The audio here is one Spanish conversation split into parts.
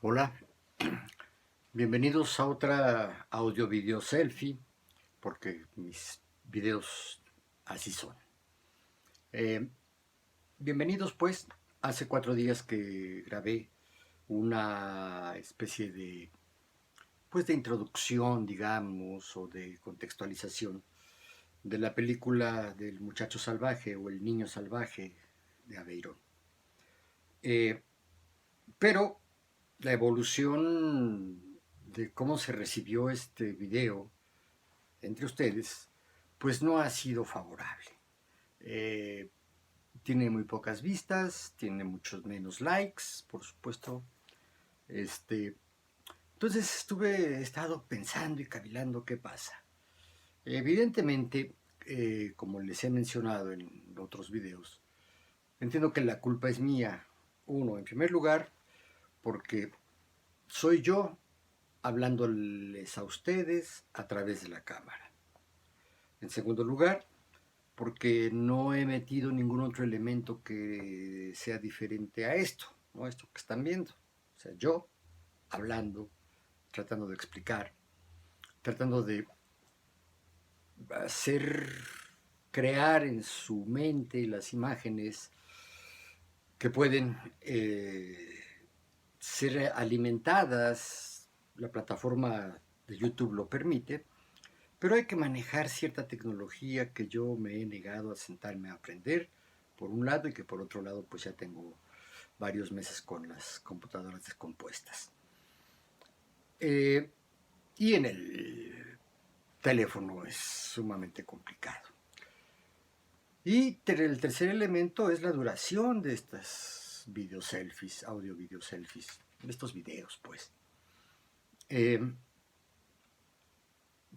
Hola, bienvenidos a otra audio video selfie, porque mis videos así son. Eh, Bienvenidos pues, hace 4 días que grabé una especie de, pues de introducción, digamos, o de contextualización de la película del muchacho salvaje o el niño salvaje de Aveiro. Eh, pero la evolución de cómo se recibió este video entre ustedes, pues no ha sido favorable. Eh, Tiene muy pocas vistas, tiene muchos menos likes, por supuesto. Este, entonces he estado pensando y cavilando qué pasa. Evidentemente, como les he mencionado en otros videos, entiendo que la culpa es mía. Uno, en primer lugar, porque soy yo hablándoles a ustedes a través de la cámara. En segundo lugar, porque no he metido ningún otro elemento que sea diferente a esto, ¿no? Esto que están viendo. O sea, yo hablando, tratando de explicar, tratando de hacer, crear en su mente las imágenes que pueden ser alimentadas, la plataforma de YouTube lo permite, pero hay que manejar cierta tecnología que yo me he negado a sentarme a aprender, por un lado, y que por otro lado pues ya tengo varios meses con las computadoras descompuestas. Y en el teléfono es sumamente complicado. Y el tercer elemento es la duración de estas video selfies, audio video selfies, de estos videos pues. Eh,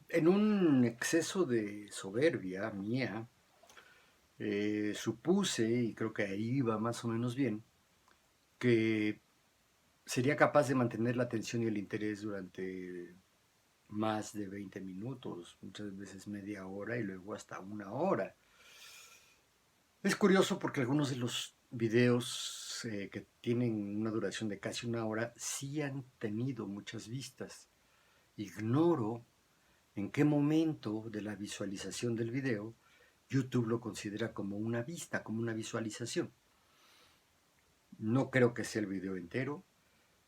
en un exceso de soberbia mía, supuse, y creo que ahí iba más o menos bien, que sería capaz de mantener la atención y el interés durante más de 20 minutos, muchas veces media hora y luego hasta una hora. Es curioso porque algunos de los videos que tienen una duración de casi una hora sí han tenido muchas vistas. Ignoro en qué momento de la visualización del video YouTube lo considera como una vista, como una visualización. No creo que sea el video entero,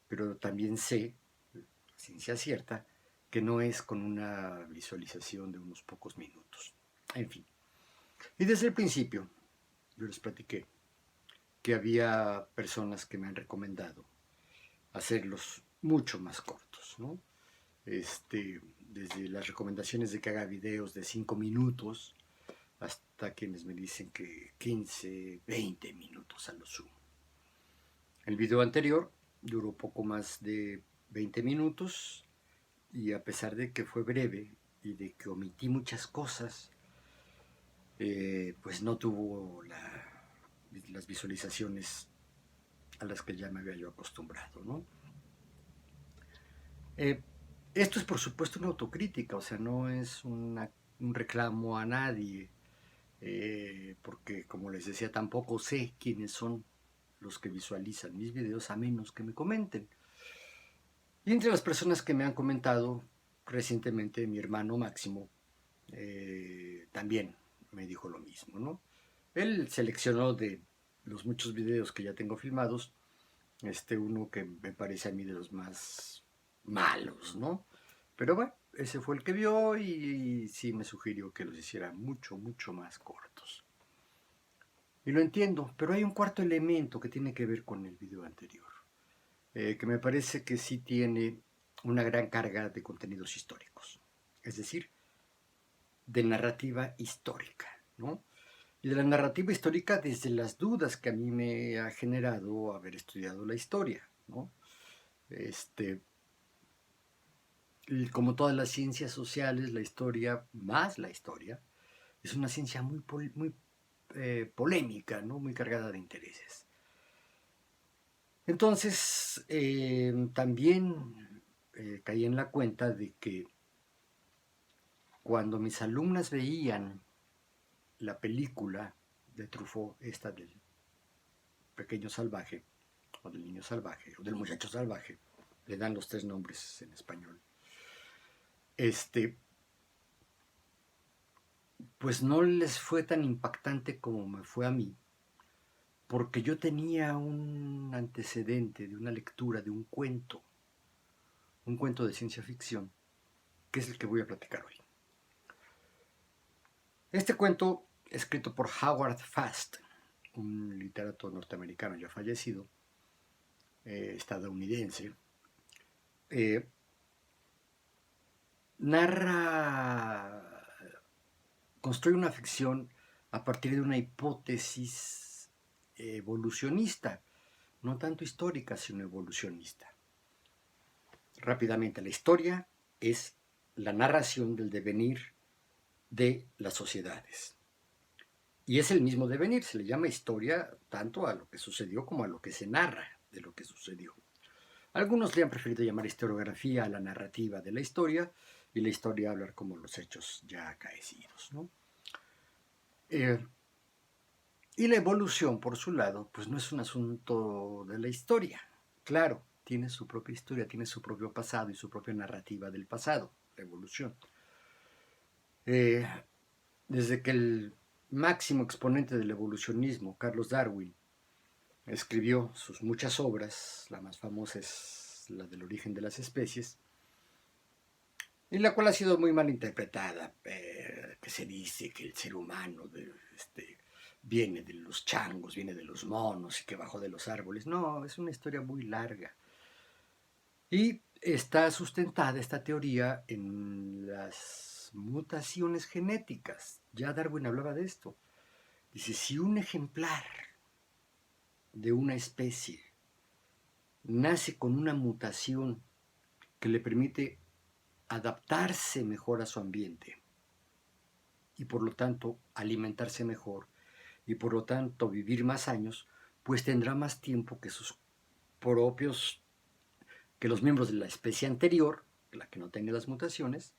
pero también sé, ciencia cierta, que no es con una visualización de unos pocos minutos. En fin. Y desde el principio yo les platiqué que había personas que me han recomendado hacerlos mucho más cortos, ¿no? Desde las recomendaciones de que haga videos de 5 minutos hasta quienes me dicen que 15, 20 minutos a lo sumo. El video anterior duró poco más de 20 minutos y a pesar de que fue breve y de que omití muchas cosas, pues no tuvo las visualizaciones a las que ya me había yo acostumbrado, ¿no? Eh, Esto es por supuesto una autocrítica, o sea, no es un reclamo a nadie, porque como les decía, tampoco sé quiénes son los que visualizan mis videos a menos que me comenten. Y entre las personas que me han comentado recientemente, mi hermano Máximo también me dijo lo mismo, ¿no? Él seleccionó de los muchos videos que ya tengo filmados, uno que me parece a mí de los más malos, ¿no? Pero bueno, ese fue el que vio y sí me sugirió que los hiciera mucho, mucho más cortos. Y lo entiendo, pero hay un cuarto elemento que tiene que ver con el video anterior, que me parece que sí tiene una gran carga de contenidos históricos, es decir, de narrativa histórica, ¿no? Y de la narrativa histórica desde las dudas que a mí me ha generado haber estudiado la historia, ¿no? Este, Como todas las ciencias sociales, la historia, más la historia, es una ciencia muy polémica, ¿no? Muy cargada de intereses. Entonces, también caí en la cuenta de que cuando mis alumnas veían la película de Truffaut, esta del pequeño salvaje, o del niño salvaje, o del muchacho salvaje, le dan los 3 nombres en español. Pues no les fue tan impactante como me fue a mí, porque yo tenía un antecedente de una lectura de un cuento de ciencia ficción, que es el que voy a platicar hoy. Este cuento, escrito por Howard Fast, un literato norteamericano ya fallecido, estadounidense, construye una ficción a partir de una hipótesis evolucionista, no tanto histórica, sino evolucionista. Rápidamente, la historia es la narración del devenir de las sociedades. Y es el mismo devenir, se le llama historia tanto a lo que sucedió como a lo que se narra de lo que sucedió. Algunos le han preferido llamar historiografía a la narrativa de la historia, y la historia hablar como los hechos ya acaecidos, ¿no? Y la evolución, por su lado, pues no es un asunto de la historia. Claro, tiene su propia historia, tiene su propio pasado y su propia narrativa del pasado, la evolución. Desde que el máximo exponente del evolucionismo, Carlos Darwin, escribió sus muchas obras, la más famosa es la del origen de las especies, y la cual ha sido muy mal interpretada, que se dice que el ser humano viene de los changos, viene de los monos y que bajó de los árboles. No, es una historia muy larga. Y está sustentada esta teoría en las mutaciones genéticas. Ya Darwin hablaba de esto. Dice, si un ejemplar de una especie nace con una mutación que le permite adaptarse mejor a su ambiente y por lo tanto alimentarse mejor y por lo tanto vivir más años, pues tendrá más tiempo que los miembros de la especie anterior, la que no tenga las mutaciones.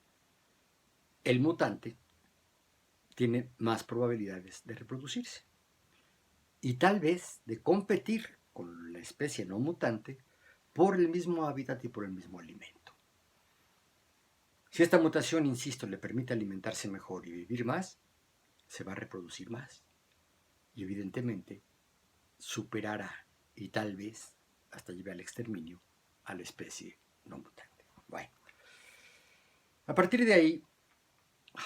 El mutante tiene más probabilidades de reproducirse y tal vez de competir con la especie no mutante por el mismo hábitat y por el mismo alimento. Si esta mutación, insisto, le permite alimentarse mejor y vivir más, se va a reproducir más y evidentemente superará y tal vez hasta lleve al exterminio a la especie no mutante. Bueno, a partir de ahí,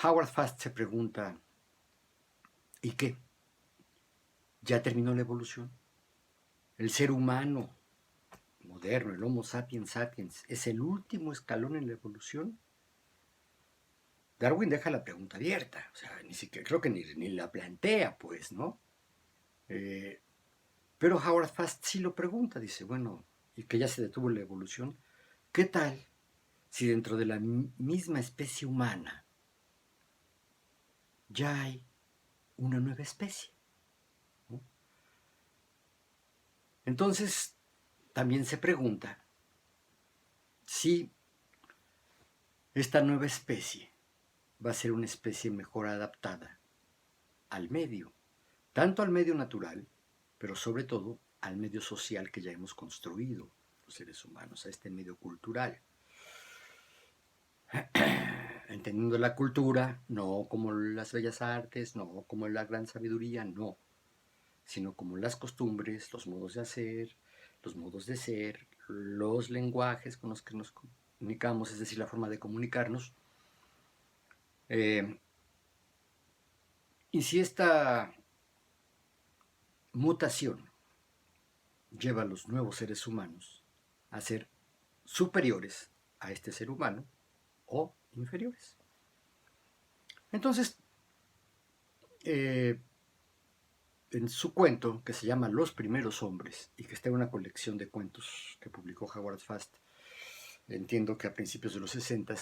Howard Fast se pregunta, ¿y qué? ¿Ya terminó la evolución? El ser humano moderno, el Homo sapiens sapiens, ¿es el último escalón en la evolución? Darwin deja la pregunta abierta, o sea, ni siquiera, creo que ni la plantea, pues, ¿no? Pero Howard Fast sí lo pregunta, dice, bueno, y que ya se detuvo la evolución, ¿qué tal si dentro de la misma especie humana ya hay una nueva especie? ¿No? Entonces, también se pregunta si esta nueva especie va a ser una especie mejor adaptada al medio, tanto al medio natural, pero sobre todo al medio social que ya hemos construido los seres humanos, a este medio cultural. Entendiendo la cultura no como las bellas artes, no como la gran sabiduría, no, sino como las costumbres, los modos de hacer, los modos de ser, los lenguajes con los que nos comunicamos, es decir, la forma de comunicarnos. Y si esta mutación lleva a los nuevos seres humanos a ser superiores a este ser humano o inferiores. Entonces, en su cuento, que se llama Los primeros hombres, y que está en una colección de cuentos que publicó Howard Fast, entiendo que a principios de los 60,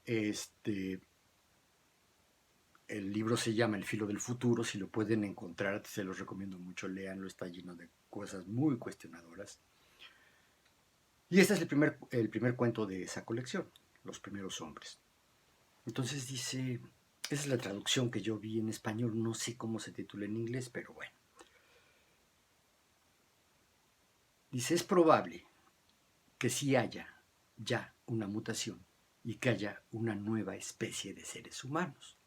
el libro se llama El filo del futuro, si lo pueden encontrar, se los recomiendo mucho, léanlo, está lleno de cosas muy cuestionadoras. Y este es el primer cuento de esa colección, Los primeros hombres. Entonces dice, esa es la traducción que yo vi en español, no sé cómo se titula en inglés, pero bueno. Dice, es probable que sí haya ya una mutación y que haya una nueva especie de seres humanos,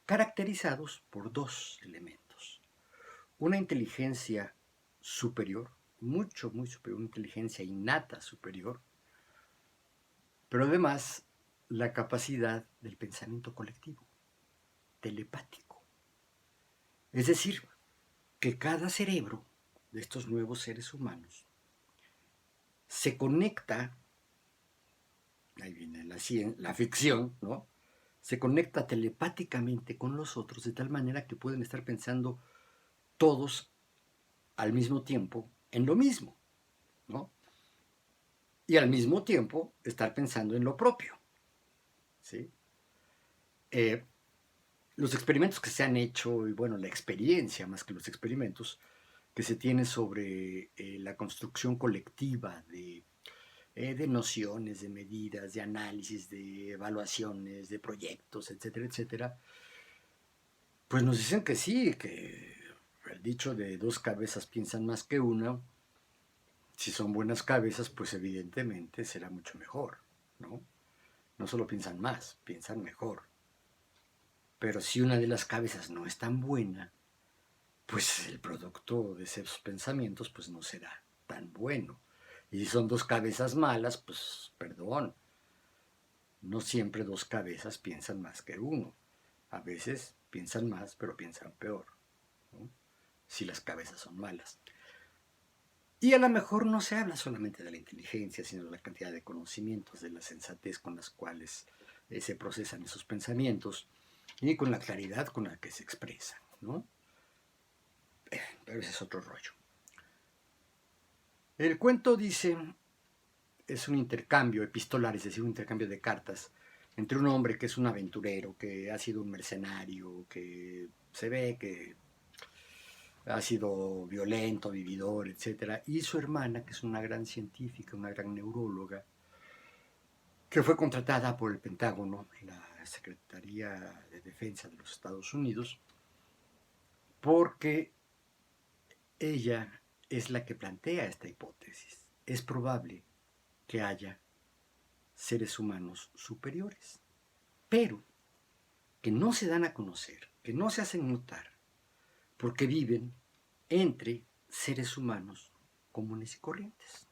caracterizados por dos elementos. Una inteligencia superior, mucho, muy superior, una inteligencia innata superior, pero además la capacidad del pensamiento colectivo, telepático. Es decir, que cada cerebro de estos nuevos seres humanos se conecta, ahí viene la ficción, ¿no? Se conecta telepáticamente con los otros de tal manera que pueden estar pensando todos al mismo tiempo en lo mismo, ¿no? Y al mismo tiempo estar pensando en lo propio, ¿sí? Eh, los experimentos que se han hecho, y bueno, la experiencia más que los experimentos, que se tiene sobre la construcción colectiva de nociones, de medidas, de análisis, de evaluaciones, de proyectos, etcétera, etcétera, pues nos dicen que sí, que el dicho de dos cabezas piensan más que una, si son buenas cabezas, pues evidentemente será mucho mejor, ¿no? No solo piensan más, piensan mejor. Pero si una de las cabezas no es tan buena, pues el producto de esos pensamientos pues no será tan bueno. Y si son dos cabezas malas, pues perdón, no siempre dos cabezas piensan más que uno. A veces piensan más, pero piensan peor, ¿no? Si las cabezas son malas. Y a lo mejor no se habla solamente de la inteligencia, sino de la cantidad de conocimientos, de la sensatez con las cuales se procesan esos pensamientos y con la claridad con la que se expresan, ¿no? Pero ese es otro rollo. El cuento dice, es un intercambio epistolar, es decir, un intercambio de cartas entre un hombre que es un aventurero, que ha sido un mercenario, que se ve que ha sido violento, vividor, etc. Y su hermana, que es una gran científica, una gran neuróloga, que fue contratada por el Pentágono, la Secretaría de Defensa de los Estados Unidos, porque ella es la que plantea esta hipótesis. Es probable que haya seres humanos superiores, pero que no se dan a conocer, que no se hacen notar, porque viven entre seres humanos comunes y corrientes.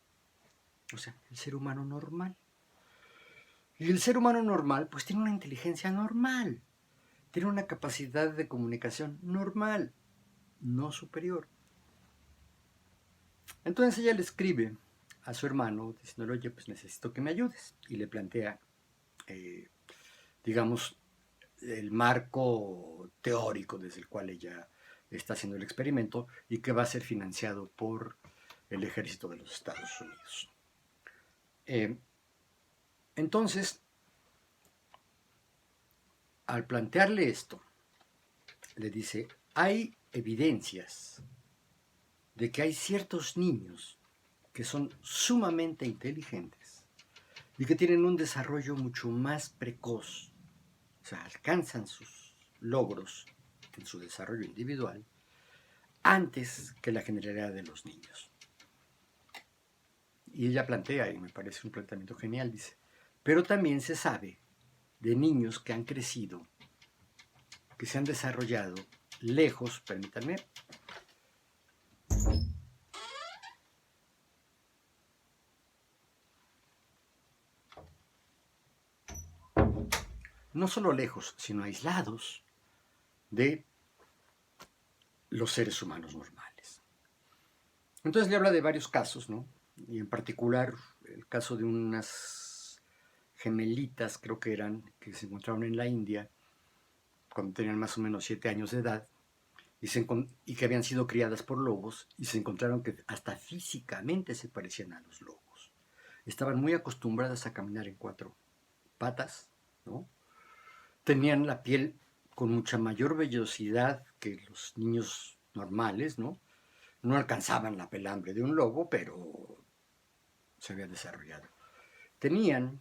O sea, el ser humano normal. Y el ser humano normal, pues tiene una inteligencia normal, tiene una capacidad de comunicación normal, no superior. Entonces ella le escribe a su hermano diciéndole, oye, pues necesito que me ayudes. Y le plantea, digamos, el marco teórico desde el cual ella está haciendo el experimento y que va a ser financiado por el ejército de los Estados Unidos. Entonces, al plantearle esto, le dice, hay evidencias de que hay ciertos niños que son sumamente inteligentes y que tienen un desarrollo mucho más precoz, o sea, alcanzan sus logros en su desarrollo individual antes que la generalidad de los niños. Y ella plantea, y me parece un planteamiento genial, dice, pero también se sabe de niños que han crecido, que se han desarrollado lejos, permítanme, no solo lejos, sino aislados de los seres humanos normales. Entonces le habla de varios casos, ¿no? Y en particular el caso de unas gemelitas, creo que eran, que se encontraron en la India cuando tenían más o menos 7 años de edad y que habían sido criadas por lobos y se encontraron que hasta físicamente se parecían a los lobos. Estaban muy acostumbradas a caminar en 4 patas, ¿no? Tenían la piel con mucha mayor vellosidad que los niños normales, ¿no? No alcanzaban la pelambre de un lobo, pero se habían desarrollado. Tenían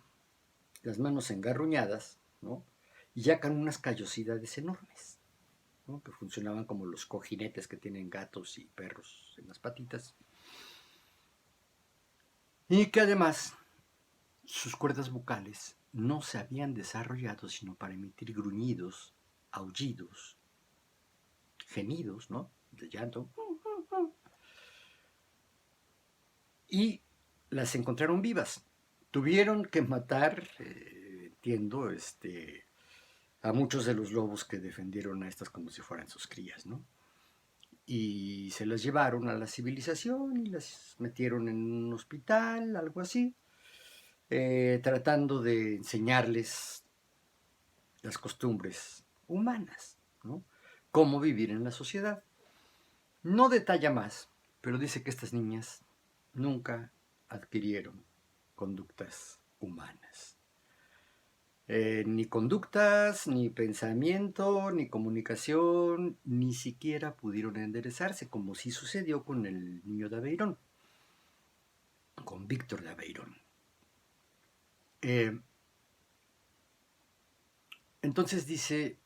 las manos engarruñadas, ¿no? Y ya con unas callosidades enormes, ¿no? Que funcionaban como los cojinetes que tienen gatos y perros en las patitas. y que además sus cuerdas vocales no se habían desarrollado sino para emitir gruñidos, aullidos, gemidos, ¿no? De llanto. Y las encontraron vivas. Tuvieron que matar, entiendo, a muchos de los lobos que defendieron a estas como si fueran sus crías, ¿no? Y se las llevaron a la civilización y las metieron en un hospital, algo así, tratando de enseñarles las costumbres humanas, ¿no? Cómo vivir en la sociedad. No detalla más, pero dice que estas niñas nunca adquirieron conductas humanas. Ni conductas, ni pensamiento, ni comunicación, ni siquiera pudieron enderezarse, como sí sucedió con el niño de Aveirón, con Víctor de Aveirón. Entonces dice,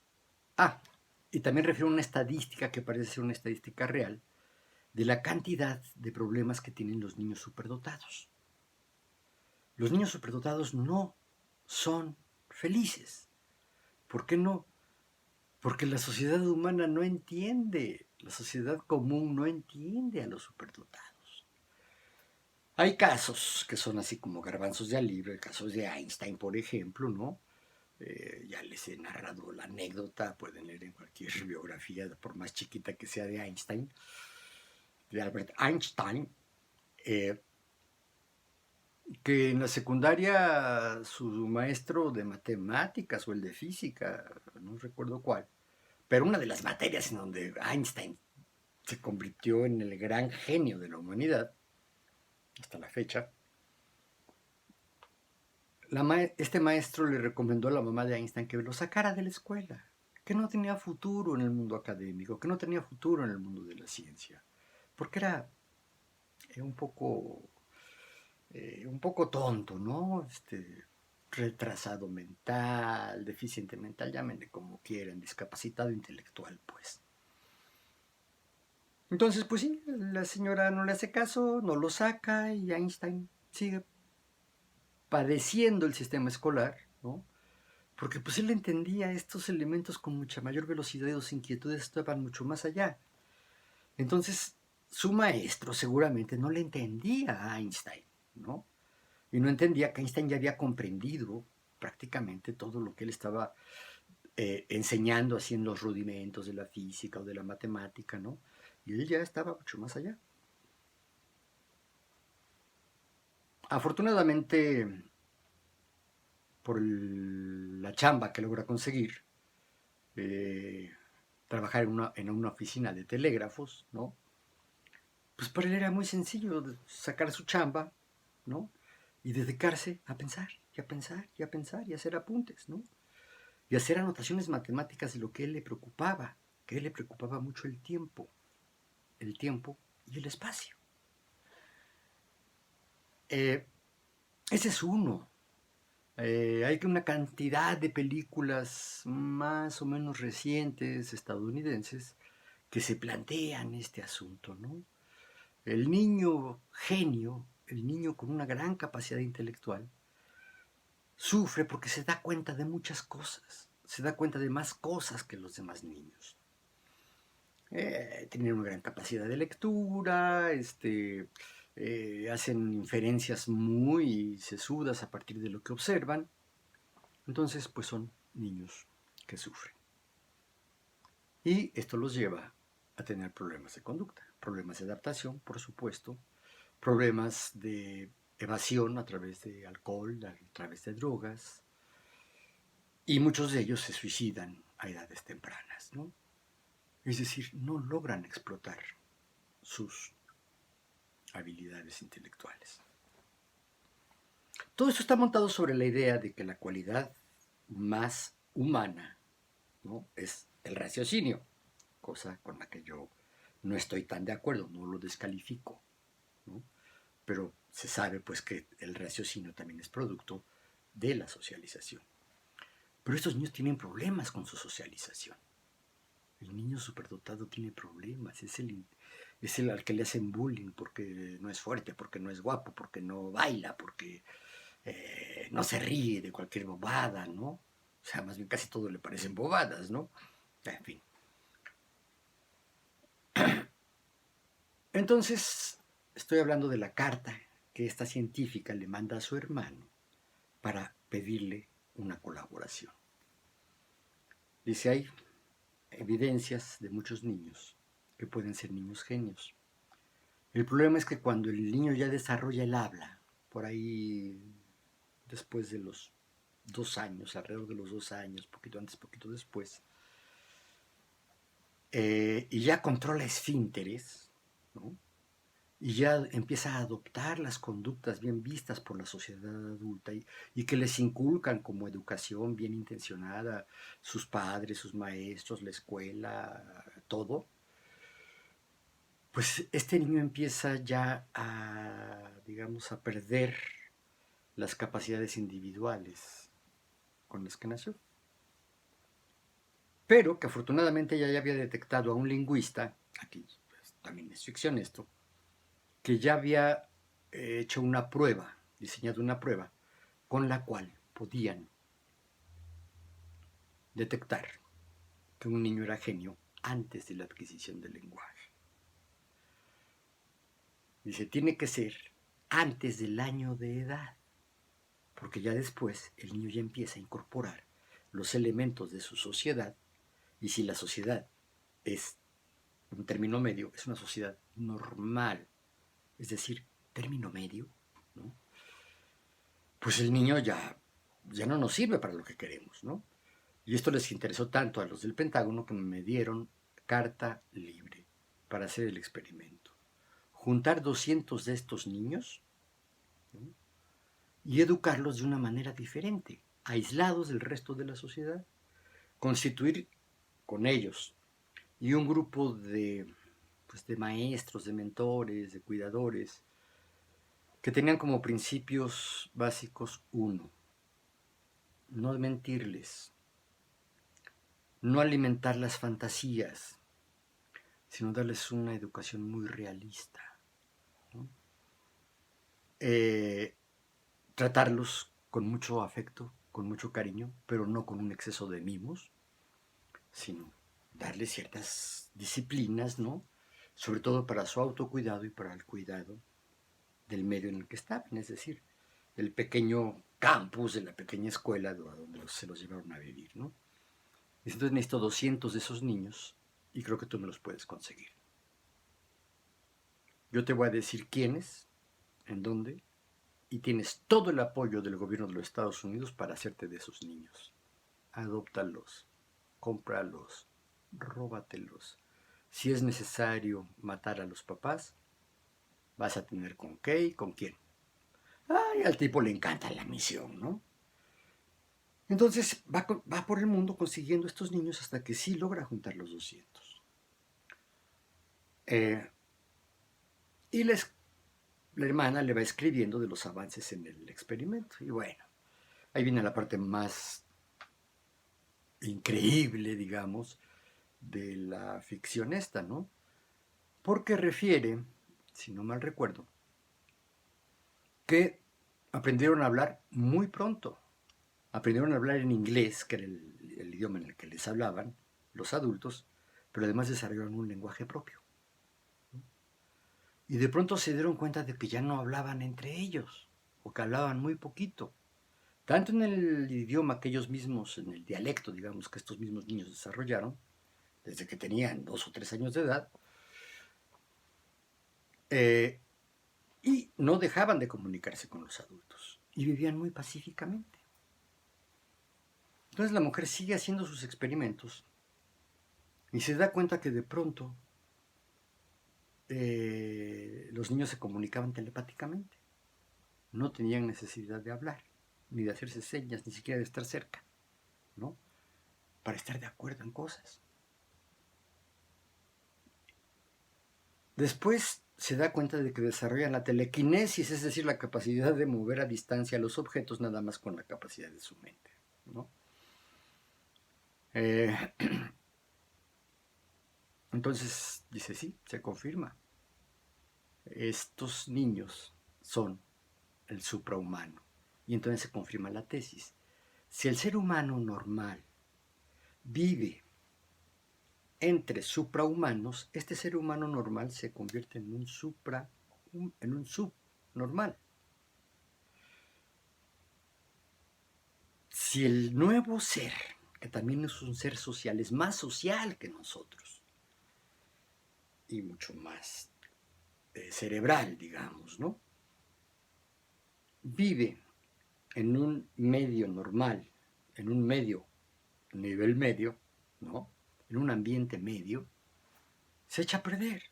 y también refiere a una estadística que parece ser una estadística real, de la cantidad de problemas que tienen los niños superdotados. Los niños superdotados no son felices. ¿Por qué no? Porque la sociedad humana no entiende, la sociedad común no entiende a los superdotados. Hay casos que son así como garbanzos de al libro, casos de Einstein, por ejemplo, ¿no? Ya les he narrado la anécdota, pueden leer en cualquier biografía, por más chiquita que sea, de Einstein, de Albert Einstein, que en la secundaria su maestro de matemáticas o el de física, no recuerdo cuál, pero una de las materias en donde Einstein se convirtió en el gran genio de la humanidad, hasta la fecha, este maestro le recomendó a la mamá de Einstein que lo sacara de la escuela, que no tenía futuro en el mundo académico, que no tenía futuro en el mundo de la ciencia, porque era un poco tonto, ¿no? Retrasado mental, deficiente mental, llámenle como quieran, discapacitado intelectual, pues. Entonces, pues sí, la señora no le hace caso, no lo saca y Einstein sigue padeciendo el sistema escolar, ¿no? Porque pues él entendía estos elementos con mucha mayor velocidad y sus inquietudes estaban mucho más allá. Entonces, su maestro seguramente no le entendía a Einstein, ¿no? Y no entendía que Einstein ya había comprendido prácticamente todo lo que él estaba enseñando así en los rudimentos de la física o de la matemática, ¿no? Y él ya estaba mucho más allá. Afortunadamente, por la chamba que logra conseguir, trabajar en una oficina de telégrafos, ¿no? Pues para él era muy sencillo sacar su chamba, ¿no? Y dedicarse a pensar, y a pensar, y a pensar, y a hacer apuntes, ¿no? Y hacer anotaciones matemáticas de lo que a él le preocupaba, que a él le preocupaba mucho el tiempo y el espacio. Ese es uno. Hay una cantidad de películas más o menos recientes estadounidenses que se plantean este asunto, ¿no? El niño genio, el niño con una gran capacidad intelectual, sufre porque se da cuenta de muchas cosas, se da cuenta de más cosas que los demás niños. Tienen una gran capacidad de lectura, hacen inferencias muy sesudas a partir de lo que observan. Entonces, pues son niños que sufren. Y esto los lleva a tener problemas de conducta, problemas de adaptación, por supuesto, problemas de evasión a través de alcohol, a través de drogas, y muchos de ellos se suicidan a edades tempranas, ¿no? Es decir, no logran explotar sus habilidades intelectuales. Todo esto está montado sobre la idea de que la cualidad más humana, ¿no?, es el raciocinio, cosa con la que yo no estoy tan de acuerdo, no lo descalifico, ¿no? Pero se sabe pues que el raciocinio también es producto de la socialización. Pero estos niños tienen problemas con su socialización. El niño superdotado tiene problemas, es el al que le hacen bullying porque no es fuerte, porque no es guapo, porque no baila, porque no se ríe de cualquier bobada, ¿no? O sea, más bien casi todo le parecen bobadas, ¿no? En fin. Entonces, estoy hablando de la carta que esta científica le manda a su hermano para pedirle una colaboración. Dice, hay evidencias de muchos niños que pueden ser niños genios. El problema es que cuando el niño ya desarrolla el habla, por ahí después de los 2 años, alrededor de los 2 años, poquito antes, poquito después, y ya controla esfínteres, ¿no? Y ya empieza a adoptar las conductas bien vistas por la sociedad adulta y que les inculcan como educación bien intencionada sus padres, sus maestros, la escuela, todo, pues este niño empieza ya a, digamos, a perder las capacidades individuales con las que nació. Pero que afortunadamente ella ya había detectado a un lingüista, aquí pues, también es ficción esto, que ya había hecho una prueba, diseñado una prueba, con la cual podían detectar que un niño era genio antes de la adquisición del lenguaje. Dice, tiene que ser antes del año de edad, porque ya después el niño ya empieza a incorporar los elementos de su sociedad, y si la sociedad es un término medio, es una sociedad normal, es decir, término medio, ¿no? Pues el niño ya no nos sirve para lo que queremos, ¿no? Y esto les interesó tanto a los del Pentágono que me dieron carta libre para hacer el experimento. Juntar 200 de estos niños, ¿no? Y educarlos de una manera diferente, aislados del resto de la sociedad. Constituir con ellos y un grupo pues, de maestros, de mentores, de cuidadores, que tenían como principios básicos uno, no mentirles, no alimentar las fantasías, sino darles una educación muy realista, ¿no? Eh, Tratarlos con mucho afecto, con mucho cariño, pero no con un exceso de mimos, sino darles ciertas disciplinas, ¿no? Sobre todo para su autocuidado y para el cuidado del medio en el que estaban, es decir, del pequeño campus, de la pequeña escuela donde se los llevaron a vivir, ¿no? Y entonces necesito 200 de esos niños y creo que tú me los puedes conseguir. Yo te voy a decir quiénes, en dónde, y tienes todo el apoyo del gobierno de los Estados Unidos para hacerte de esos niños. Adóptalos, cómpralos, róbatelos. Si es necesario matar a los papás, vas a tener con qué y con quién. Ay, al tipo le encanta la misión, ¿no? Entonces va por el mundo consiguiendo estos niños hasta que sí logra juntar los 200. Y la hermana le va escribiendo de los avances en el experimento. Y bueno, ahí viene la parte más increíble, digamos, de la ficción esta, ¿no? Porque refiere, si no mal recuerdo, que aprendieron a hablar muy pronto. Aprendieron a hablar en inglés, que era el idioma en el que les hablaban los adultos, pero además desarrollaron un lenguaje propio. Y de pronto se dieron cuenta de que ya no hablaban entre ellos, o que hablaban muy poquito. Tanto en el idioma que ellos mismos, en el dialecto, digamos, que estos mismos niños desarrollaron, desde que tenían 2 o 3 años de edad, eh, y no dejaban de comunicarse con los adultos, y vivían muy pacíficamente. Entonces la mujer sigue haciendo sus experimentos, y se da cuenta que de pronto los niños se comunicaban telepáticamente. No tenían necesidad de hablar, ni de hacerse señas, ni siquiera de estar cerca, ¿no? Para estar de acuerdo en cosas. Después se da cuenta de que desarrollan la telequinesis, es decir, la capacidad de mover a distancia los objetos nada más con la capacidad de su mente, ¿no? Entonces dice, sí, se confirma. estos niños son el suprahumano. Y entonces se confirma la tesis. Si el ser humano normal vive entre suprahumanos, este ser humano normal se convierte en un subnormal. Si el nuevo ser, que también es un ser social, es más social que nosotros y mucho más cerebral, digamos, ¿no? Vive en un medio normal, en un nivel medio, ¿no? En un ambiente medio, se echa a perder,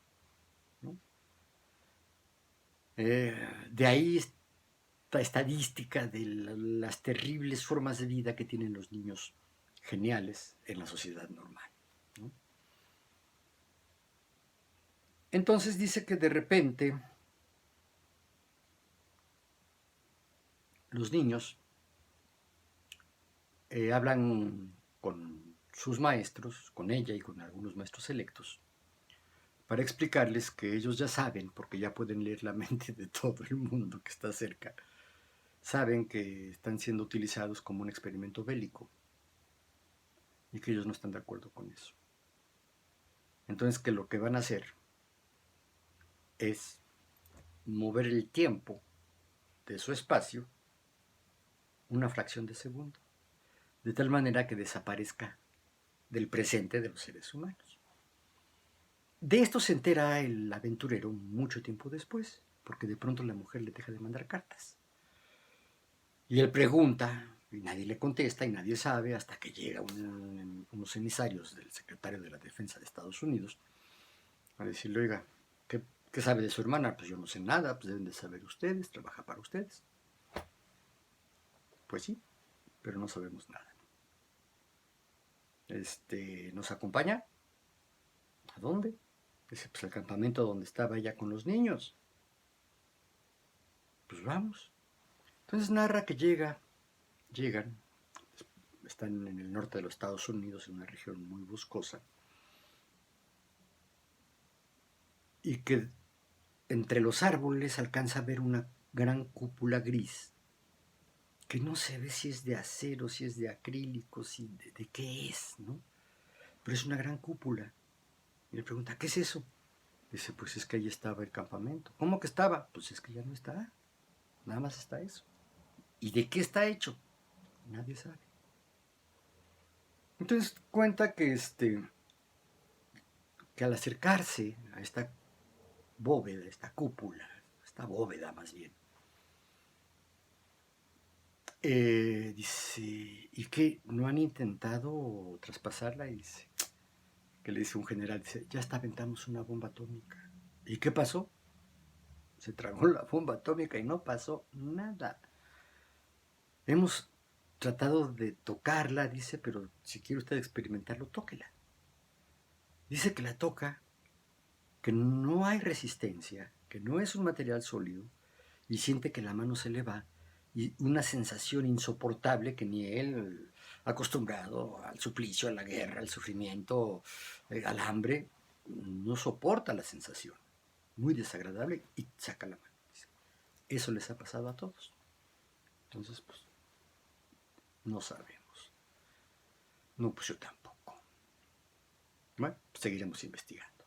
¿no? De ahí esta estadística de las terribles formas de vida que tienen los niños geniales en la sociedad normal, ¿no? Entonces dice que de repente los niños hablan con sus maestros, con ella y con algunos maestros selectos, para explicarles que ellos ya saben, porque ya pueden leer la mente de todo el mundo que está cerca, saben que están siendo utilizados como un experimento bélico y que ellos no están de acuerdo con eso. Entonces que lo que van a hacer es mover el tiempo de su espacio una fracción de segundo, de tal manera que desaparezca del presente de los seres humanos. De esto se entera el aventurero mucho tiempo después, porque de pronto la mujer le deja de mandar cartas. Y él pregunta, y nadie le contesta, y nadie sabe, hasta que llega unos emisarios del secretario de la Defensa de Estados Unidos a decirle, oiga, ¿qué sabe de su hermana? Pues yo no sé nada, pues deben de saber ustedes, trabaja para ustedes. Pues sí, pero no sabemos nada. ¿Nos acompaña? ¿A dónde? Dice, pues al campamento donde estaba ella con los niños. Pues vamos. Entonces narra que llegan, están en el norte de los Estados Unidos, en una región muy boscosa, y que entre los árboles alcanza a ver una gran cúpula gris, que no se ve si es de acero, si es de acrílico, si de qué es, ¿no? Pero es una gran cúpula. Y le pregunta, ¿qué es eso? Dice, pues es que ahí estaba el campamento. ¿Cómo que estaba? Pues es que ya no está. Nada más está eso. ¿Y de qué está hecho? Nadie sabe. Entonces cuenta que al acercarse a esta bóveda, esta cúpula, esta bóveda más bien, dice, ¿y qué? ¿No han intentado traspasarla? Y dice, que le dice un general, dice, ya hasta aventamos una bomba atómica. ¿Y qué pasó? Se tragó la bomba atómica y no pasó nada. Hemos tratado de tocarla, dice, pero si quiere usted experimentarlo, tóquela. Dice que la toca, que no hay resistencia, que no es un material sólido, y siente que la mano se le va, y una sensación insoportable que ni él, acostumbrado al suplicio, a la guerra, al sufrimiento, al hambre, no soporta la sensación. Muy desagradable, y saca la mano. Eso les ha pasado a todos. Entonces, pues, no sabemos. No, pues yo tampoco. Bueno, pues seguiremos investigando.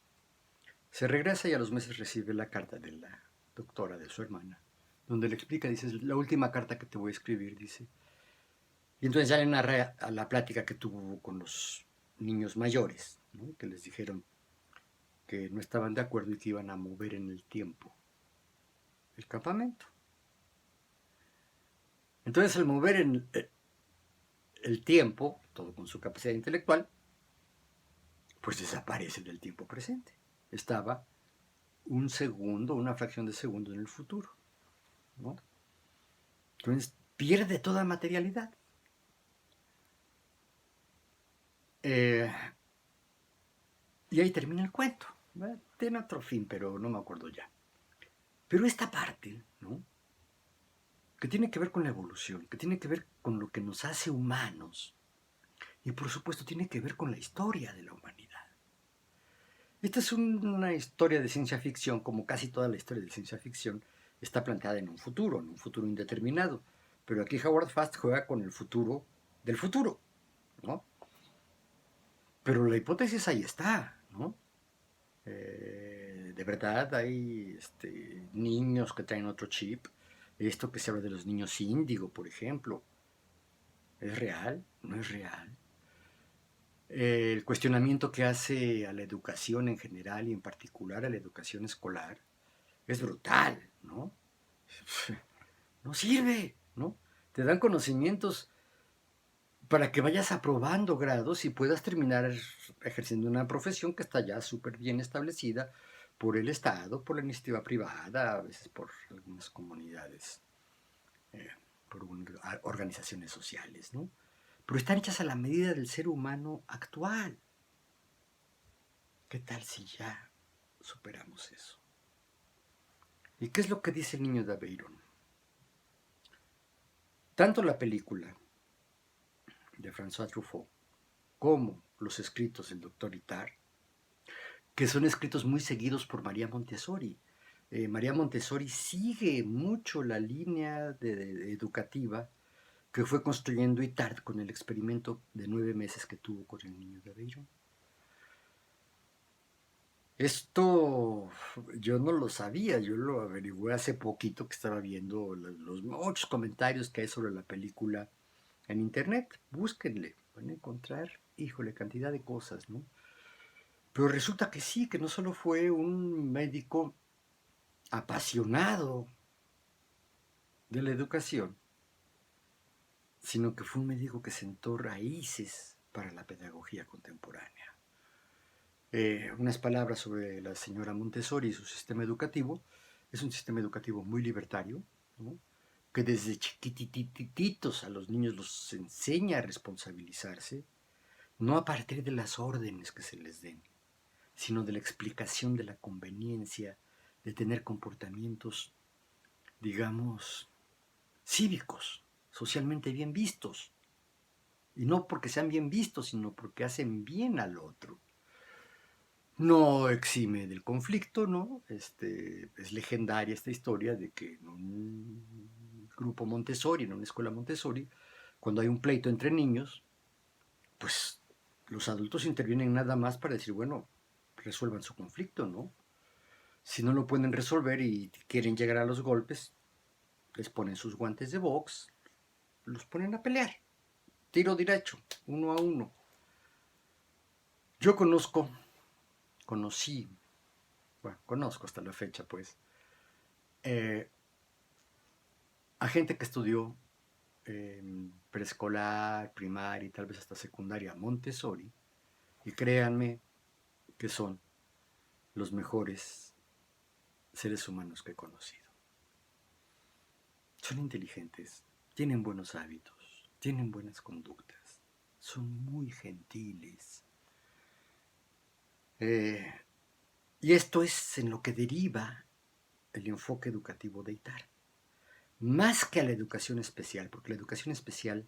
Se regresa y a los meses recibe la carta de la doctora de su hermana, donde le explica, dice, la última carta que te voy a escribir, dice. Y entonces ya le narra a la plática que tuvo con los niños mayores, ¿no? Que les dijeron que no estaban de acuerdo y que iban a mover en el tiempo el campamento. Entonces al mover en el tiempo, todo con su capacidad intelectual, pues desaparece del tiempo presente. Estaba un segundo, una fracción de segundo en el futuro, ¿no? Entonces pierde toda materialidad. Y ahí termina el cuento. Tiene otro fin, pero no me acuerdo ya. Pero esta parte, ¿no? Que tiene que ver con la evolución, que tiene que ver con lo que nos hace humanos, y por supuesto tiene que ver con la historia de la humanidad. Esta es una historia de ciencia ficción, como casi toda la historia de ciencia ficción, está planteada en un futuro indeterminado. Pero aquí Howard Fast juega con el futuro del futuro, ¿no? Pero la hipótesis ahí está, ¿no? De verdad hay niños que traen otro chip. Esto que se habla de los niños índigo, por ejemplo, ¿es real? ¿No es real? El cuestionamiento que hace a la educación en general y en particular a la educación escolar es brutal, ¿no? No sirve, ¿no? Te dan conocimientos para que vayas aprobando grados y puedas terminar ejerciendo una profesión que está ya súper bien establecida por el Estado, por la iniciativa privada, a veces por algunas comunidades, eh, por organizaciones sociales, ¿no? Pero están hechas a la medida del ser humano actual. ¿Qué tal si ya superamos eso? ¿Y qué es lo que dice el niño de Aveyron? Tanto la película de François Truffaut como los escritos del doctor Itard, que son escritos muy seguidos por María Montessori. María Montessori sigue mucho la línea educativa que fue construyendo Itard con el experimento de 9 meses que tuvo con el niño de Aveyron. Esto yo no lo sabía, yo lo averigué hace poquito que estaba viendo los muchos comentarios que hay sobre la película en internet. Búsquenle, van a encontrar, híjole, cantidad de cosas, ¿no? Pero resulta que sí, que no solo fue un médico apasionado de la educación, sino que fue un médico que sentó raíces para la pedagogía contemporánea. Unas palabras sobre la señora Montessori y su sistema educativo. Es un sistema educativo muy libertario, ¿no? Que desde chiquitititos a los niños los enseña a responsabilizarse, no a partir de las órdenes que se les den, sino de la explicación de la conveniencia de tener comportamientos, digamos, cívicos, socialmente bien vistos. Y no porque sean bien vistos, sino porque hacen bien al otro. No exime del conflicto, ¿no? Es legendaria esta historia de que en un grupo Montessori, en una escuela Montessori, cuando hay un pleito entre niños, pues los adultos intervienen nada más para decir, bueno, resuelvan su conflicto, ¿no? Si no lo pueden resolver y quieren llegar a los golpes, les ponen sus guantes de box, los ponen a pelear, tiro derecho, uno a uno. Yo conocí, bueno, conozco hasta la fecha, pues, eh, a gente que estudió preescolar, primaria y tal vez hasta secundaria Montessori, y créanme que son los mejores seres humanos que he conocido. Son inteligentes, tienen buenos hábitos, tienen buenas conductas, son muy gentiles. Y esto es en lo que deriva el enfoque educativo de Itard. Más que a la educación especial, porque la educación especial,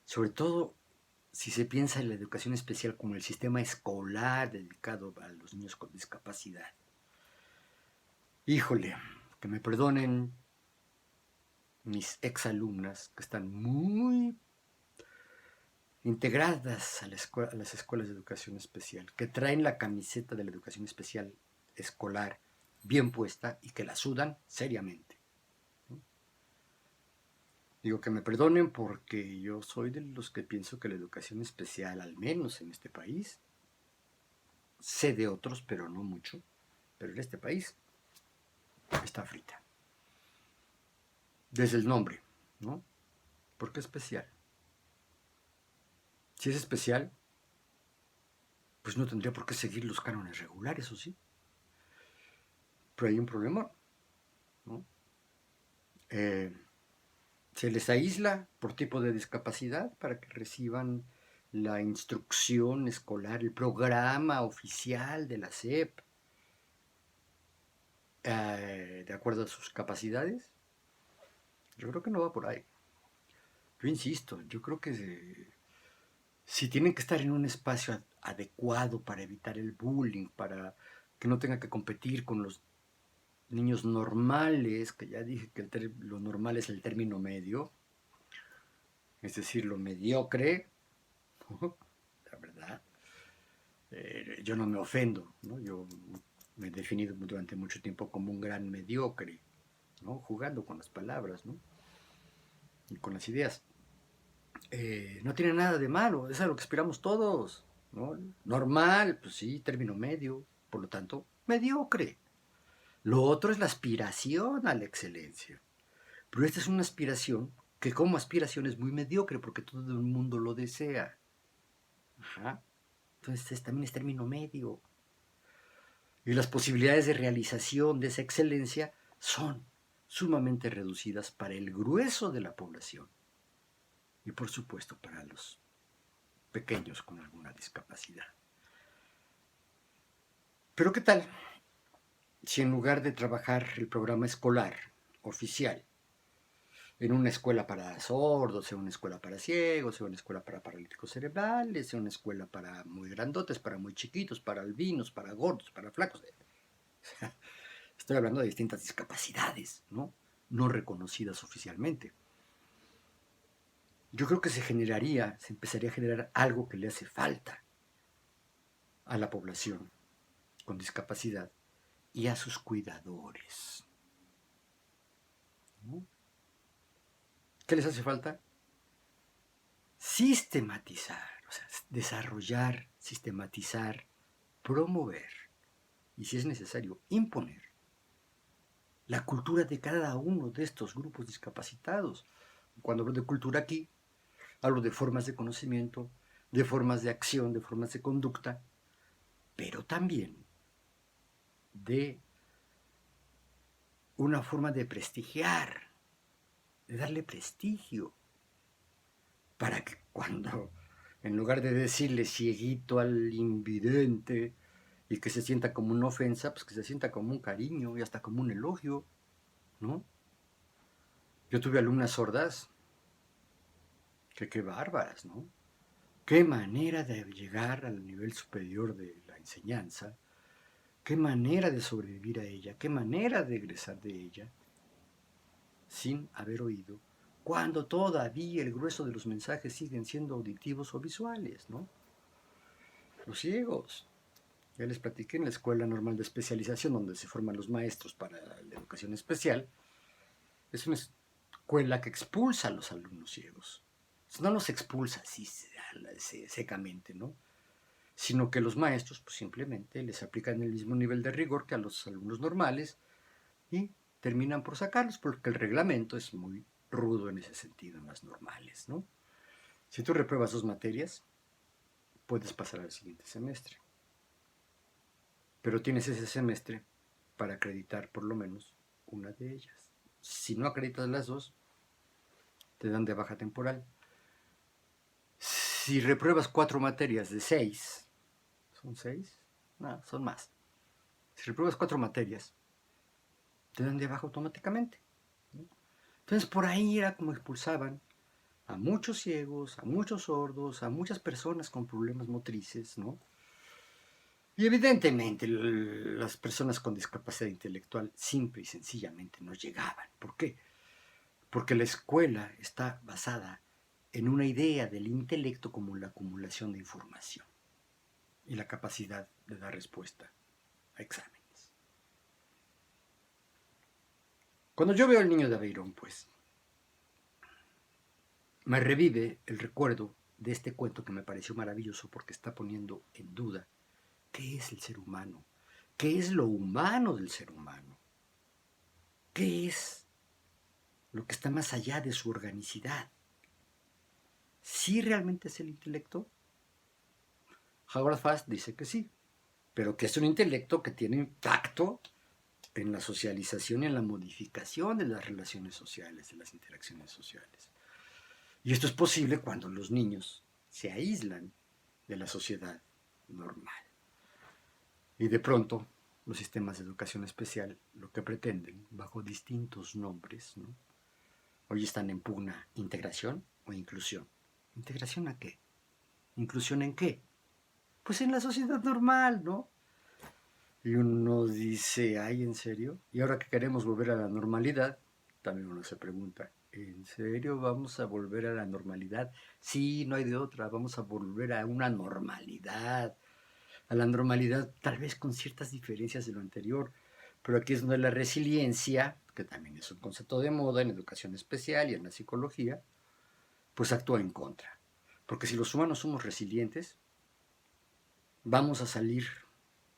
sobre todo si se piensa en la educación especial como el sistema escolar dedicado a los niños con discapacidad, híjole, que me perdonen mis exalumnas que están muy integradas a las escuelas de educación especial, que traen la camiseta de la educación especial escolar bien puesta y que la sudan seriamente. Digo que me perdonen porque yo soy de los que pienso que la educación especial, al menos en este país, sé de otros, pero no mucho, pero en este país está frita. Desde el nombre, ¿no? ¿Por qué especial? Si es especial, pues no tendría por qué seguir los cánones regulares, ¿o sí? Pero hay un problema, ¿no? Eh, Se les aísla por tipo de discapacidad para que reciban la instrucción escolar, el programa oficial de la SEP, de acuerdo a sus capacidades. Yo creo que no va por ahí. Yo insisto, yo creo que si tienen que estar en un espacio adecuado para evitar el bullying, para que no tengan que competir con los niños normales, que ya dije que lo normal es el término medio, es decir, lo mediocre, la verdad, yo no me ofendo, ¿no? Yo me he definido durante mucho tiempo como un gran mediocre, ¿no? Jugando con las palabras, ¿no? Y con las ideas. No tiene nada de malo, es a lo que aspiramos todos, ¿no? Normal, pues sí, término medio, por lo tanto, mediocre. Lo otro es la aspiración a la excelencia. Pero esta es una aspiración que como aspiración es muy mediocre porque todo el mundo lo desea. Ajá. Entonces también es término medio. Y las posibilidades de realización de esa excelencia son sumamente reducidas para el grueso de la población. Y por supuesto para los pequeños con alguna discapacidad. Pero ¿qué tal si en lugar de trabajar el programa escolar oficial en una escuela para sordos, en una escuela para ciegos, en una escuela para paralíticos cerebrales, en una escuela para muy grandotes, para muy chiquitos, para albinos, para gordos, para flacos? Estoy hablando de distintas discapacidades, ¿no? No reconocidas oficialmente. Yo creo que se empezaría a generar algo que le hace falta a la población con discapacidad y a sus cuidadores, ¿no? ¿Qué les hace falta? Sistematizar, o sea, desarrollar, sistematizar, promover y, si es necesario, imponer la cultura de cada uno de estos grupos discapacitados. Cuando hablo de cultura aquí, hablo de formas de conocimiento, de formas de acción, de formas de conducta, pero también de una forma de prestigiar, de darle prestigio, para que cuando, en lugar de decirle cieguito al invidente y que se sienta como una ofensa, pues que se sienta como un cariño y hasta como un elogio, ¿no? Yo tuve alumnas sordas, que qué bárbaras, ¿no? Qué manera de llegar al nivel superior de la enseñanza, qué manera de sobrevivir a ella, qué manera de egresar de ella sin haber oído, cuando todavía el grueso de los mensajes siguen siendo auditivos o visuales, ¿no? Los ciegos. Ya les platiqué en la Escuela Normal de Especialización, donde se forman los maestros para la educación especial. Es una escuela que expulsa a los alumnos ciegos. No los expulsa así secamente, ¿no? Sino que los maestros pues, simplemente les aplican el mismo nivel de rigor que a los alumnos normales y terminan por sacarlos, porque el reglamento es muy rudo en ese sentido, en las normales, ¿no? Si tú repruebas 2 materias, puedes pasar al siguiente semestre. Pero tienes ese semestre para acreditar por lo menos una de ellas. Si no acreditas las 2, te dan de baja temporal. Si repruebas 4 materias de 6, ¿son 6? No, son más. Si repruebas 4 materias, te dan de baja automáticamente, ¿no? Entonces por ahí era como expulsaban a muchos ciegos, a muchos sordos, a muchas personas con problemas motrices, ¿no? Y evidentemente las personas con discapacidad intelectual simple y sencillamente no llegaban. ¿Por qué? Porque la escuela está basada en una idea del intelecto como la acumulación de información y la capacidad de dar respuesta a exámenes. Cuando yo veo al niño de Aveirón, pues, me revive el recuerdo de este cuento que me pareció maravilloso porque está poniendo en duda qué es el ser humano, qué es lo humano del ser humano, qué es lo que está más allá de su organicidad. ¿Sí realmente es el intelecto? Howard Fast dice que sí, pero que es un intelecto que tiene impacto en la socialización y en la modificación de las relaciones sociales, de las interacciones sociales. Y esto es posible cuando los niños se aíslan de la sociedad normal. Y de pronto, los sistemas de educación especial lo que pretenden, bajo distintos nombres, ¿no? Hoy están en pugna integración o inclusión. ¿Integración a qué? ¿Inclusión en qué? Pues en la sociedad normal, ¿no? Y uno dice, ay, ¿en serio? Y ahora que queremos volver a la normalidad, también uno se pregunta, ¿en serio vamos a volver a la normalidad? Sí, no hay de otra, vamos a volver a una normalidad, a la normalidad tal vez con ciertas diferencias de lo anterior, pero aquí es donde la resiliencia, que también es un concepto de moda en educación especial y en la psicología, pues actúa en contra. Porque si los humanos somos resilientes, vamos a salir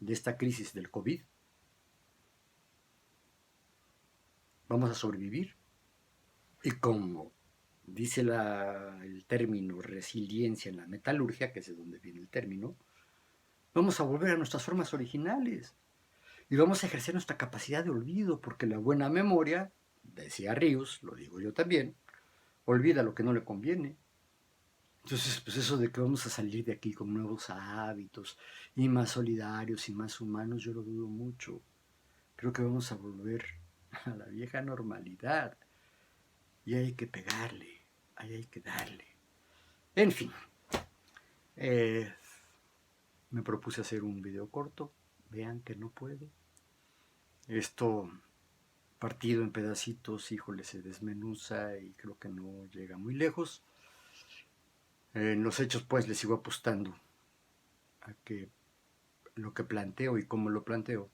de esta crisis del COVID, vamos a sobrevivir y como dice el término resiliencia en la metalurgia, que es de donde viene el término, vamos a volver a nuestras formas originales y vamos a ejercer nuestra capacidad de olvido, porque la buena memoria, decía Ríos, lo digo yo también, olvida lo que no le conviene. Entonces, pues eso de que vamos a salir de aquí con nuevos hábitos y más solidarios y más humanos, yo lo dudo mucho. Creo que vamos a volver a la vieja normalidad y hay que pegarle, ahí hay que darle. En fin, eh, me propuse hacer un video corto, vean que no puedo. Esto partido en pedacitos, híjole, se desmenuza y creo que no llega muy lejos. En los hechos, pues, les sigo apostando a que lo que planteo y cómo lo planteo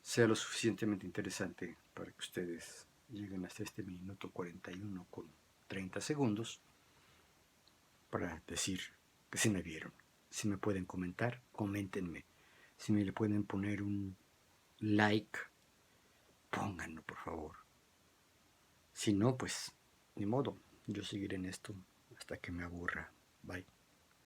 sea lo suficientemente interesante para que ustedes lleguen hasta este minuto 41 con 30 segundos para decir que si me vieron. Si me pueden comentar, coméntenme. Si me le pueden poner un like, pónganlo por favor. Si no, pues ni modo, yo seguiré en esto hasta que me aburra. Bye.